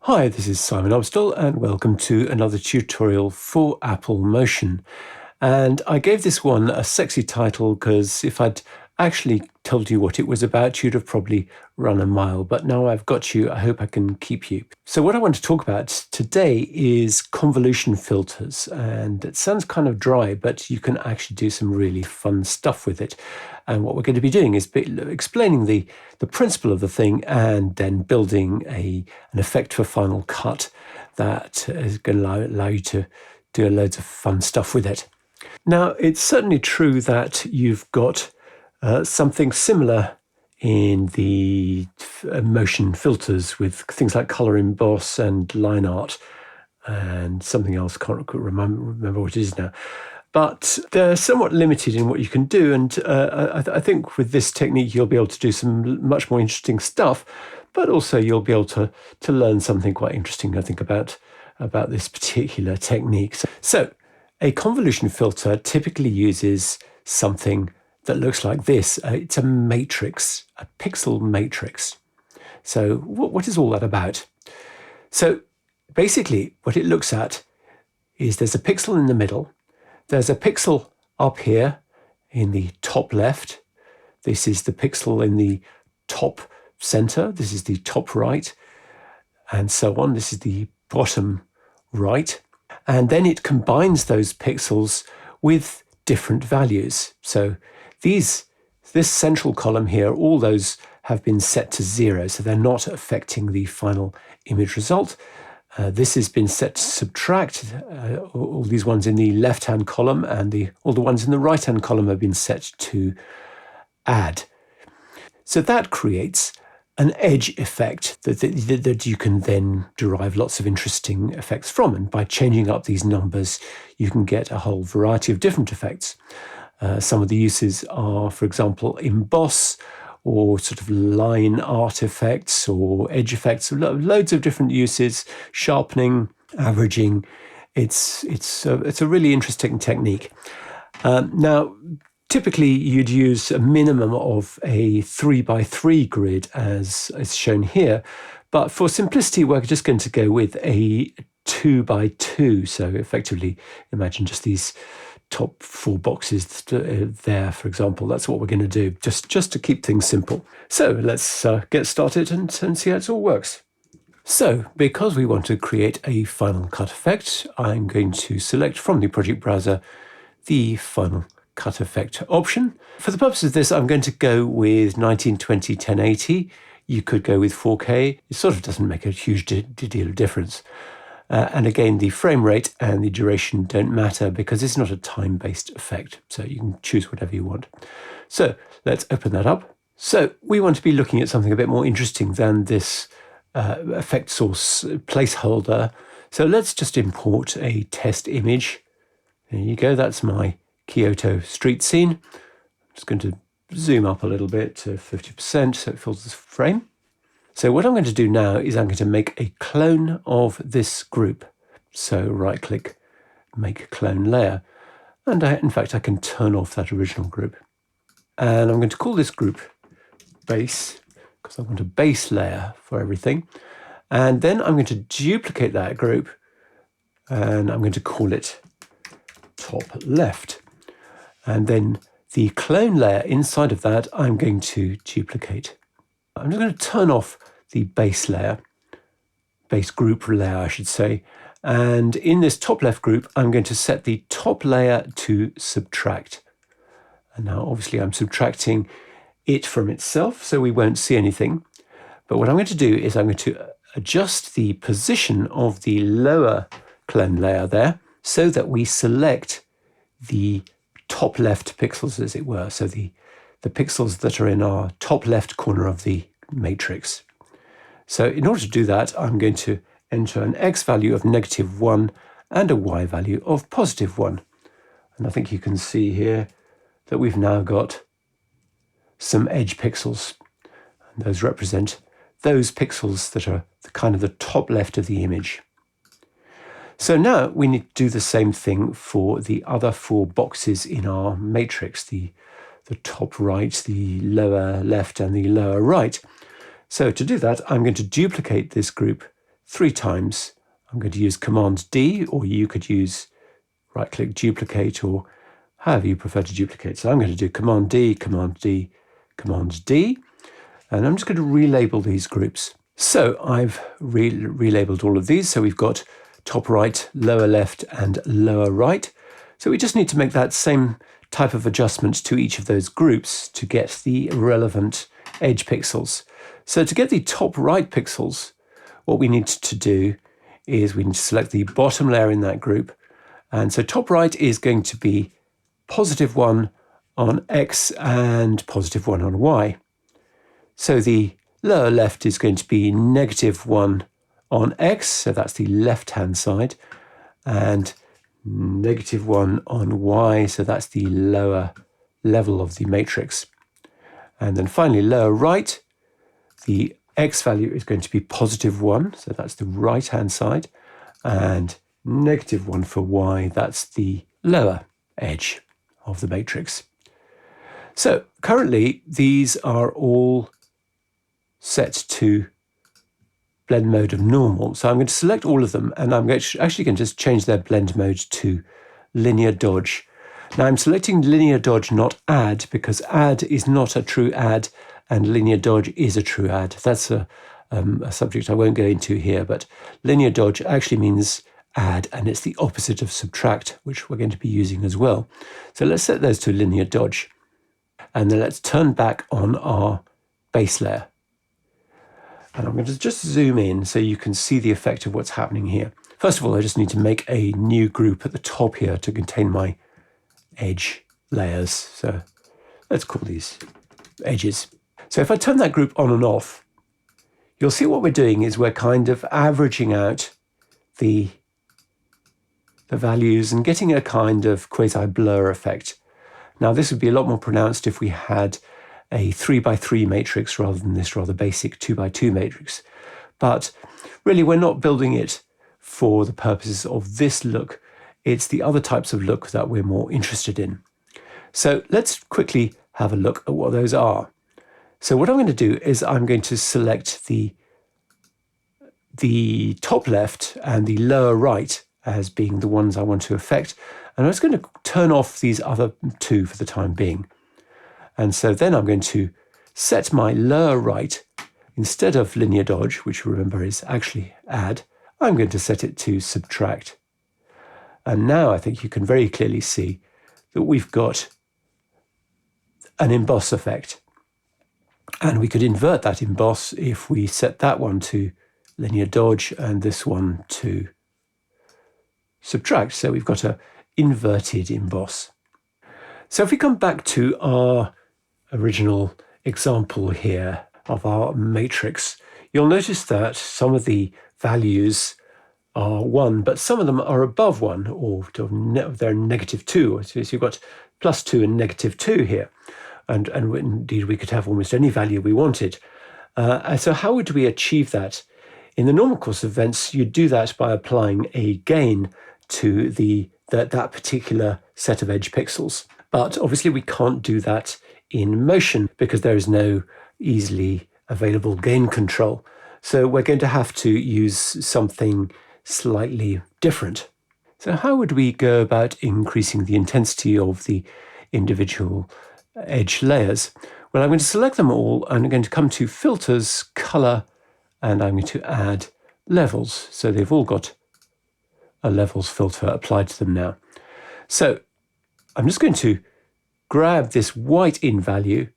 Hi, this is Simon Obstall and welcome to another tutorial for Apple Motion. And I gave this one a sexy title because if I'd actually told you what it was about, you'd have probably run a mile. But now I've got you, I hope I can keep you. So what I want to talk about today is convolution filters. And it sounds kind of dry, but you can actually do some really fun stuff with it. And what we're going to be doing is explaining the principle of the thing and then building an effect for Final Cut that is going to allow you to do loads of fun stuff with it. Now, it's certainly true that you've got something similar in the motion filters with things like color emboss and line art and something else, can't remember what it is now. But they're somewhat limited in what you can do. And I think with this technique, you'll be able to do some much more interesting stuff, but also you'll be able to learn something quite interesting, I think, about this particular technique. So a convolution filter typically uses something that looks like this. It's a matrix, a pixel matrix. So what is all that about? So basically what it looks at is there's a pixel in the middle. There's a pixel up here in the top left. This is the pixel in the top center. This is the top right, and so on. This is the bottom right. And then it combines those pixels with different values. So this central column here, all those have been set to 0, so they're not affecting the final image result. This has been set to subtract. All these ones in the left-hand column and all the ones in the right-hand column have been set to add. So that creates an edge effect that you can then derive lots of interesting effects from. And by changing up these numbers, you can get a whole variety of different effects. Some of the uses are, for example, emboss, or sort of line art effects or edge effects, loads of different uses, sharpening, averaging. It's a really interesting technique. Now, typically you'd use a minimum of a 3x3 grid as shown here, but for simplicity, we're just going to go with a 2x2. So effectively, imagine just these top 4 boxes there, for example. That's what we're going to do, just to keep things simple. So let's get started and see how it all works. So because we want to create a Final Cut effect, I'm going to select from the project browser the Final Cut effect option. For the purpose of this, I'm going to go with 1920 1080. You could go with 4K. It sort of doesn't make a huge deal of difference. And again, the frame rate and the duration don't matter because it's not a time-based effect. So you can choose whatever you want. So let's open that up. So we want to be looking at something a bit more interesting than this effect source placeholder. So let's just import a test image. There you go. That's my Kyoto street scene. I'm just going to zoom up a little bit to 50% so it fills the frame. So what I'm going to do now is I'm going to make a clone of this group. So right-click, make clone layer. And in fact, I can turn off that original group. And I'm going to call this group base, because I want a base layer for everything. And then I'm going to duplicate that group, and I'm going to call it top left. And then the clone layer inside of that, I'm going to duplicate. I'm just going to turn off the base layer, base group layer, I should say. And in this top left group, I'm going to set the top layer to subtract. And now obviously I'm subtracting it from itself, so we won't see anything. But what I'm going to do is I'm going to adjust the position of the lower clone layer there so that we select the top left pixels, as it were. So the pixels that are in our top left corner of the matrix. So in order to do that, I'm going to enter an X value of -1 and a Y value of +1. And I think you can see here that we've now got some edge pixels. And those represent those pixels that are kind of the top left of the image. So now we need to do the same thing for the other 4 boxes in our matrix, the top right, the lower left, and the lower right. So to do that, I'm going to duplicate this group 3 times. I'm going to use Command D, or you could use right-click duplicate, or however you prefer to duplicate. So I'm going to do Command D, Command D, Command D, and I'm just going to relabel these groups. So I've relabeled all of these. So we've got top right, lower left, and lower right. So we just need to make that same type of adjustment to each of those groups to get the relevant edge pixels. So to get the top right pixels, what we need to do is we need to select the bottom layer in that group. And so top right is going to be +1 on X and +1 on Y. So the lower left is going to be -1 on X, so that's the left-hand side, and -1 on Y, so that's the lower level of the matrix. And then finally, lower right, the X value is going to be +1, so that's the right-hand side, and -1 for Y, that's the lower edge of the matrix. So currently, these are all set to blend mode of normal. So I'm going to select all of them, and I'm actually going to just change their blend mode to linear dodge. Now I'm selecting linear dodge, not add, because add is not a true add, and linear dodge is a true add. That's a subject I won't go into here, but linear dodge actually means add, and it's the opposite of subtract, which we're going to be using as well. So let's set those to linear dodge, and then let's turn back on our base layer. And I'm going to just zoom in so you can see the effect of what's happening here. First of all, I just need to make a new group at the top here to contain my edge layers. So let's call these edges. So if I turn that group on and off, you'll see what we're doing is we're kind of averaging out the values and getting a kind of quasi-blur effect. Now this would be a lot more pronounced if we had a 3x3 matrix rather than this rather basic 2x2 matrix. But really, we're not building it for the purposes of this look. It's the other types of look that we're more interested in. So let's quickly have a look at what those are. So what I'm going to do is I'm going to select the top left and the lower right as being the ones I want to affect. And I'm just going to turn off these other two for the time being. And so then I'm going to set my lower right, instead of linear dodge, which remember is actually add, I'm going to set it to subtract. And now I think you can very clearly see that we've got an emboss effect. And we could invert that emboss if we set that one to linear dodge and this one to subtract. So we've got an inverted emboss. So if we come back to our original example here of our matrix, you'll notice that some of the values are 1, but some of them are above 1, or they're -2. So you've got +2 and -2 here. And indeed, we could have almost any value we wanted. So how would we achieve that? In the normal course of events, you do that by applying a gain to that particular set of edge pixels. But obviously, we can't do that in motion because there is no easily available gain control. So we're going to have to use something slightly different. So how would we go about increasing the intensity of the individual edge layers? Well, I'm going to select them all. I'm going to come to Filters, Color, and I'm going to add Levels. So they've all got a Levels filter applied to them now. So I'm just going to grab this white in value,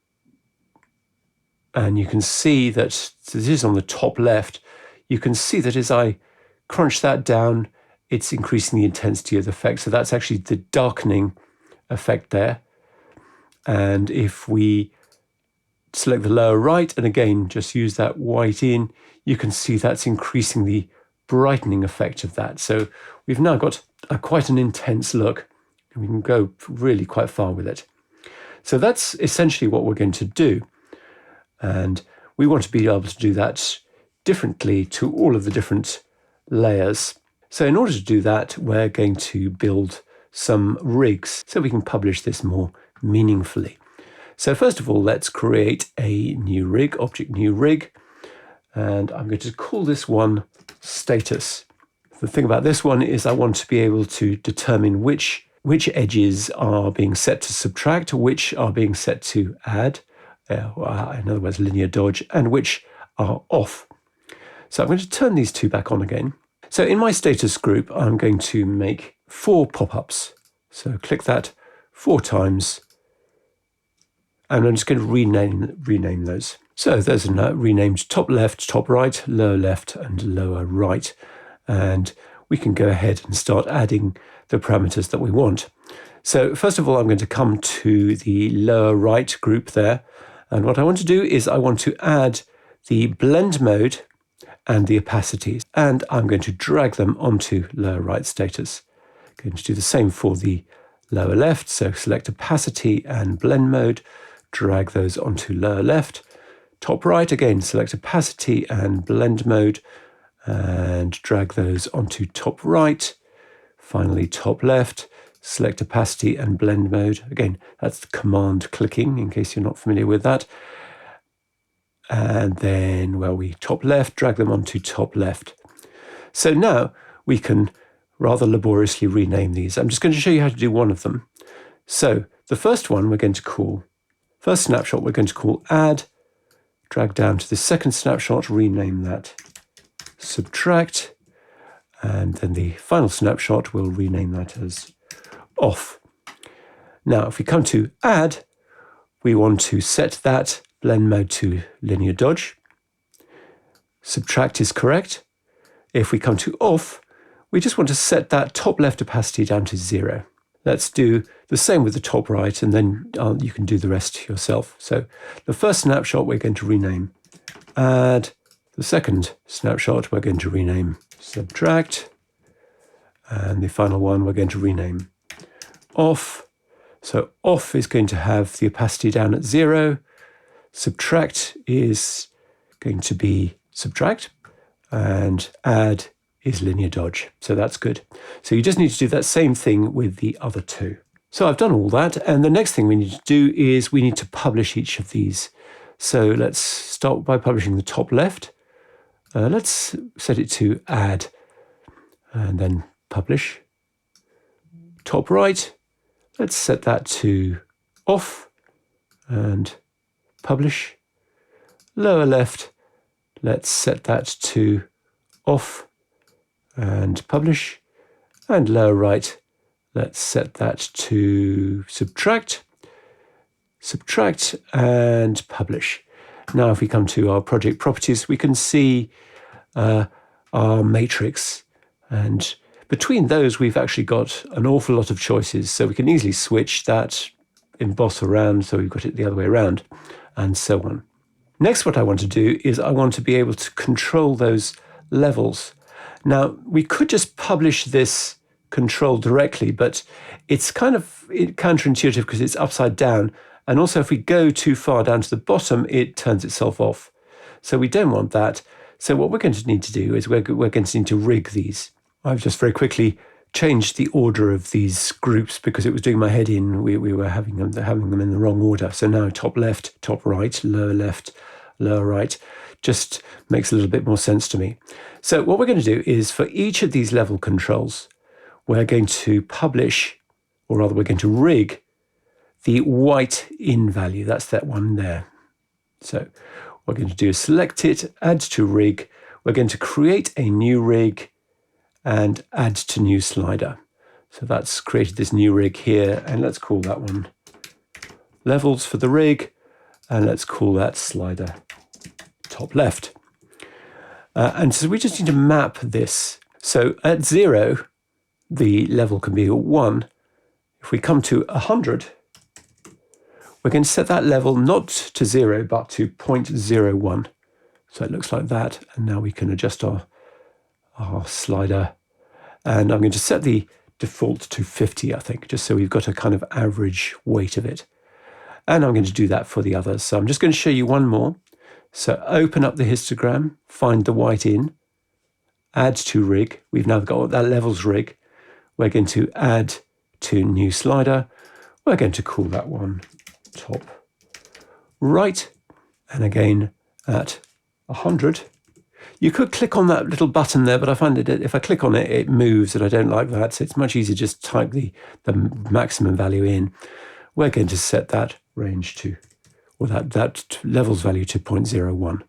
and you can see that, so this is on the top left, you can see that as I crunch that down, it's increasing the intensity of the effect. So that's actually the darkening effect there. And if we select the lower right, and again, just use that white in, you can see that's increasing the brightening effect of that. So we've now got quite an intense look, and we can go really quite far with it. So that's essentially what we're going to do. And we want to be able to do that differently to all of the different layers. So in order to do that, we're going to build some rigs so we can publish this more meaningfully. So first of all, let's create a new rig, object new rig. And I'm going to call this one status. The thing about this one is I want to be able to determine which edges are being set to subtract, which are being set to add, in other words, linear dodge, and which are off. So I'm going to turn these two back on again. So in my status group, I'm going to make 4 pop-ups. So click that 4 times, and I'm just going to rename those. So those are renamed top left, top right, lower left, and lower right. And we can go ahead and start adding the parameters that we want. So first of all, I'm going to come to the lower right group there. And what I want to do is I want to add the blend mode and the opacity. And I'm going to drag them onto lower right status. I'm going to do the same for the lower left. So select opacity and blend mode, drag those onto lower left. Top right, again, select opacity and blend mode, and drag those onto top right. Finally, top left, select opacity and blend mode. Again, that's the command clicking, in case you're not familiar with that. And then, top left, drag them onto top left. So now we can rather laboriously rename these. I'm just going to show you how to do one of them. So the first one we're going to call, first snapshot we're going to call add, drag down to the second snapshot, rename that subtract, and then the final snapshot we'll rename that as off. Now if we come to add, we want to set that blend mode to linear dodge. Subtract is correct. If we come to off, we just want to set that top left opacity down to 0. Let's do the same with the top right, and then you can do the rest yourself. So the first snapshot we're going to rename add. The second snapshot we're going to rename subtract. And the final one we're going to rename off. So off is going to have the opacity down at 0. Subtract is going to be subtract. And add is linear dodge. So that's good. So you just need to do that same thing with the other two. So I've done all that. And the next thing we need to do is we need to publish each of these. So let's start by publishing the top left. Let's set it to add and then publish. Top right, let's set that to off and publish. Lower left, let's set that to off and publish. And lower right, let's set that to subtract. Subtract and publish. Now if we come to our project properties, we can see our matrix, and between those we've actually got an awful lot of choices, so we can easily switch that emboss around so we've got it the other way around, and so on. Next, what I want to do is I want to be able to control those levels. Now we could just publish this control directly, but it's kind of counterintuitive because it's upside down. And also if we go too far down to the bottom, it turns itself off. So we don't want that. So what we're going to need to do is we're going to need to rig these. I've just very quickly changed the order of these groups because it was doing my head in. We were having them in the wrong order. So now top left, top right, lower right, just makes a little bit more sense to me. So what we're going to do is for each of these level controls, we're going to publish, or rather we're going to rig the white in value. That's that one there. So what we're going to do is select it, add to rig. We're going to create a new rig and add to new slider. So that's created this new rig here, and let's call that one levels for the rig, and let's call that slider top left. And so we just need to map this. So at 0, the level can be 1. If we come to 100, we're going to set that level not to 0, but to 0.01. So it looks like that. And now we can adjust our slider. And I'm going to set the default to 50, I think, just so we've got a kind of average weight of it. And I'm going to do that for the others. So I'm just going to show you one more. So open up the histogram, find the white in, add to rig. We've now got that levels rig. We're going to add to new slider. We're going to call that one top right. And again at 100, You could click on that little button there, but I find that if I click on it, it moves, and I don't like that. So it's much easier just to type the maximum value in. We're going to set that range to, or that levels value to 0.01.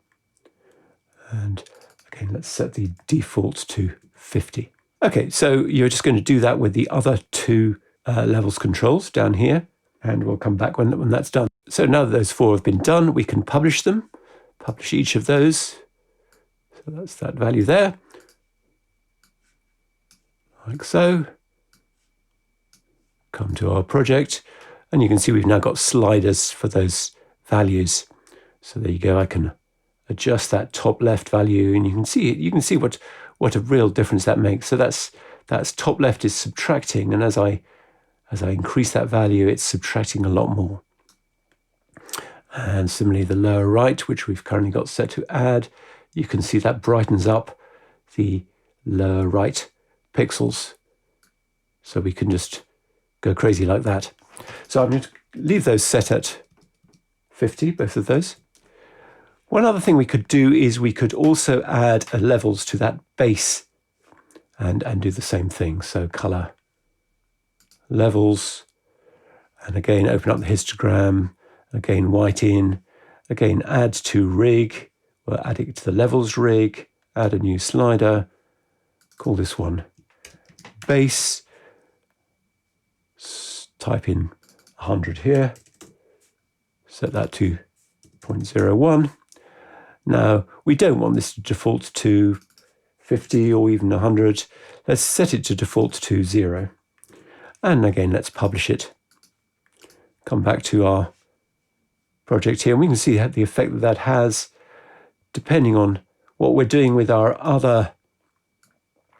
And again, let's set the default to 50. Okay, so you're just going to do that with the other two levels controls down here, and we'll come back when that's done. So now that those four have been done, we can publish them, publish each of those. So that's that value there, like so. Come to our project, and you can see we've now got sliders for those values. So there you go. I can adjust that top left value, and you can see what a real difference that makes. So that's top left is subtracting, and as I increase that value, it's subtracting a lot more. And similarly, the lower right, which we've currently got set to add, you can see that brightens up the lower right pixels. So we can just go crazy like that. So I'm going to leave those set at 50, both of those. One other thing we could do is we could also add levels to that base and do the same thing. So color, levels, and again, open up the histogram, again, white in, again, add to rig, we'll add it to the levels rig, add a new slider, call this one base, type in 100 here, set that to 0.01. Now, we don't want this to default to 50 or even 100. Let's set it to default to 0. And again, let's publish it. Come back to our project here, and we can see the effect that that has, depending on what we're doing with our other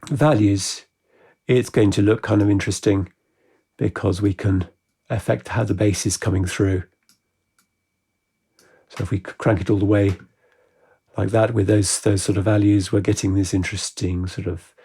values. It's going to look kind of interesting because we can affect how the base is coming through. So if we crank it all the way like that with those sort of values, we're getting this interesting sort of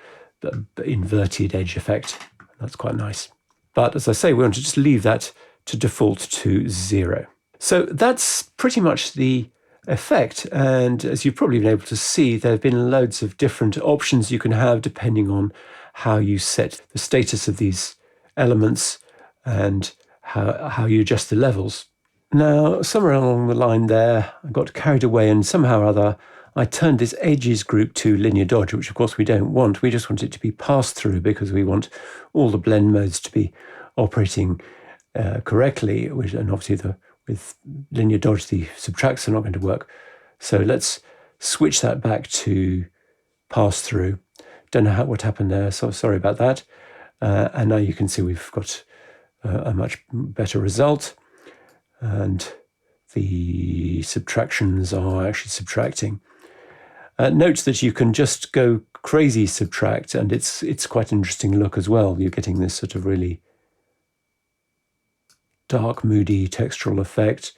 inverted edge effect. That's quite nice. But as I say, we want to just leave that to default to 0. So that's pretty much the effect. And as you've probably been able to see, there have been loads of different options you can have depending on how you set the status of these elements and how you adjust the levels. Now, somewhere along the line there, I got carried away and somehow or other, I turned this edges group to linear dodge, which of course we don't want. We just want it to be passed through because we want all the blend modes to be operating correctly, and obviously with linear dodge, the subtracts are not going to work. So let's switch that back to pass through. Don't know what happened there, so sorry about that. And now you can see we've got a much better result. And the subtractions are actually subtracting. Note that you can just go crazy subtract, and it's quite an interesting look as well. You're getting this sort of really dark, moody textural effect,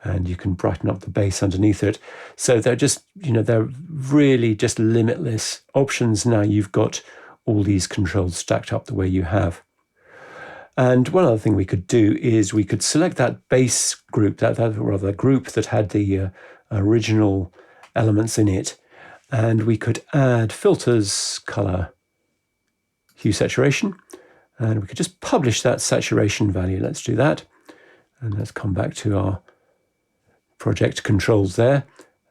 and you can brighten up the base underneath it. So they're just, they're really just limitless options. Now you've got all these controls stacked up the way you have. And one other thing we could do is we could select that base group, that group that had the original elements in it, and we could add filters, color, hue, saturation, and we could just publish that saturation value. Let's do that, and let's come back to our project controls there,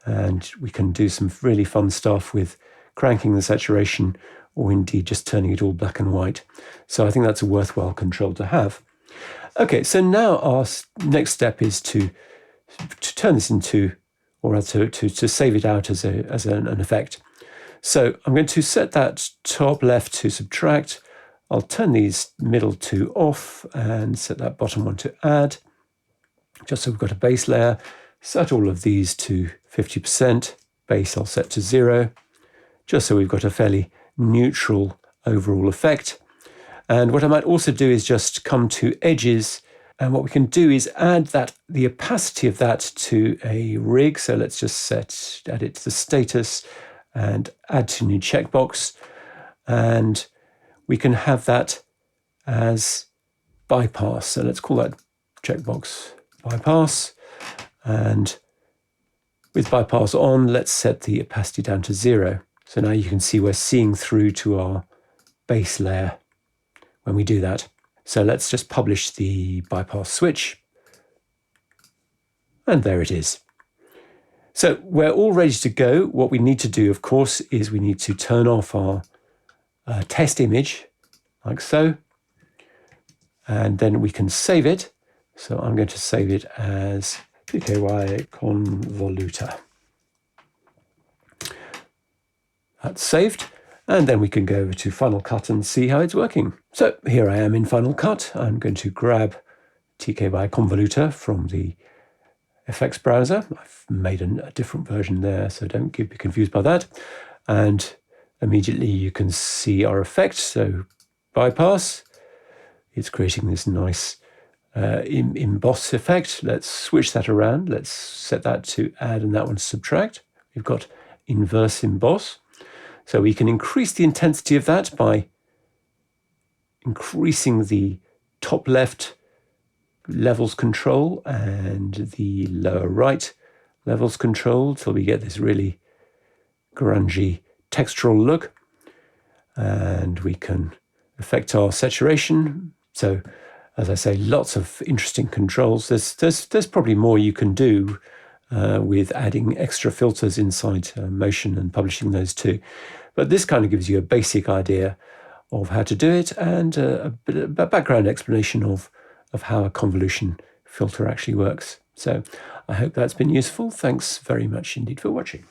and we can do some really fun stuff with cranking the saturation, or indeed just turning it all black and white. So I think that's a worthwhile control to have. Okay, so now our next step is to turn this into, or rather to save it out as an effect. So I'm going to set that top left to subtract. I'll turn these middle two off and set that bottom one to add, just so we've got a base layer. Set all of these to 50%. Base I'll set to 0, just so we've got a fairly neutral overall effect. And what I might also do is just come to edges, and what we can do is add the opacity of that to a rig. So let's just add it to the status and add to new checkbox, and we can have that as bypass. So let's call that checkbox bypass, and With bypass on, let's set the opacity down to 0. So now you can see we're seeing through to our base layer when we do that. So let's just publish the bypass switch. And there it is. So we're all ready to go. What we need to do, of course, is we need to turn off our test image, like so. And then we can save it. So I'm going to save it as PKY convolutor. That's saved. And then we can go over to Final Cut and see how it's working. So here I am in Final Cut. I'm going to grab TKY convolutor from the effects browser. I've made a different version there, so don't be confused by that. And immediately you can see our effect. So bypass, it's creating this nice emboss effect. Let's switch that around. Let's set that to add and that one to subtract. We've got inverse emboss. So we can increase the intensity of that by increasing the top left levels control and the lower right levels control till we get this really grungy textural look. And we can affect our saturation. So as I say, lots of interesting controls. There's probably more you can do with adding extra filters inside Motion and publishing those too. But this kind of gives you a basic idea of how to do it and a background explanation of how a convolution filter actually works. So I hope that's been useful. Thanks very much indeed for watching.